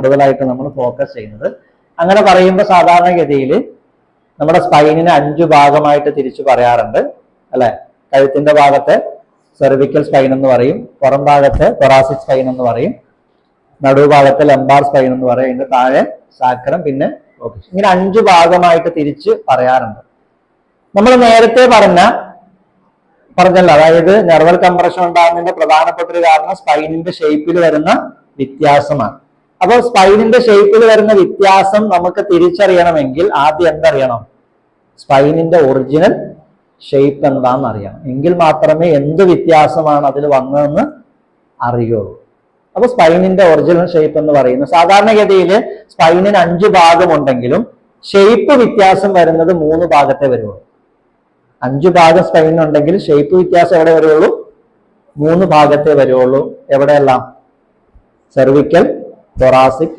കൂടുതലായിട്ട് നമ്മൾ ഫോക്കസ് ചെയ്യുന്നത്. അങ്ങനെ പറയുമ്പോൾ സാധാരണഗതിയിൽ നമ്മുടെ സ്പൈനിനെ 5 ഭാഗമായിട്ട് തിരിച്ചു പറയാറുണ്ട് അല്ലെ. കഴുത്തിന്റെ ഭാഗത്തെ സെർവിക്കൽ സ്പൈൻ എന്ന് പറയും, പുറം ഭാഗത്തെ തൊറാസിക് സ്പൈൻ എന്ന് പറയും, നടുഭാഗത്തെ ലംബാർ സ്പൈൻ എന്ന് പറയും, അതിന്റെ താഴെ സാക്രം, പിന്നെ ഇങ്ങനെ 5 ഭാഗമായിട്ട് തിരിച്ച് പറയാറുണ്ട്. നമ്മൾ നേരത്തെ പറഞ്ഞല്ലോ, അതായത് നെർവൽ കംപ്രഷൻ ഉണ്ടാകുന്നതിന്റെ പ്രധാനപ്പെട്ട ഒരു കാരണം സ്പൈനിന്റെ ഷേപ്പിൽ വരുന്ന വ്യത്യാസമാണ്. അപ്പോൾ സ്പൈനിന്റെ ഷേപ്പിൽ വരുന്ന വ്യത്യാസം നമുക്ക് തിരിച്ചറിയണമെങ്കിൽ ആദ്യം എന്തറിയണം? സ്പൈനിന്റെ ഒറിജിനൽ ഷേപ്പ് എന്താണെന്ന് അറിയണം. എങ്കിൽ മാത്രമേ എന്ത് വ്യത്യാസമാണ് അതിൽ വന്നതെന്ന് അറിയുള്ളൂ. അപ്പൊ സ്പൈനിന്റെ ഒറിജിനൽ ഷേപ്പ് എന്ന് പറയുന്നത് സാധാരണഗതിയിൽ സ്പൈനിന് 5 ഭാഗമുണ്ടെങ്കിലും ഷേപ്പ് വ്യത്യാസം വരുന്നത് 3 ഭാഗത്തെ വരുള്ളൂ. 5 ഭാഗം സ്പൈനുണ്ടെങ്കിൽ ഷേപ്പ് വ്യത്യാസം എവിടെ വരുള്ളൂ? 3 ഭാഗത്തെ വരുള്ളൂ. എവിടെയെല്ലാം? Cervical, thoracic,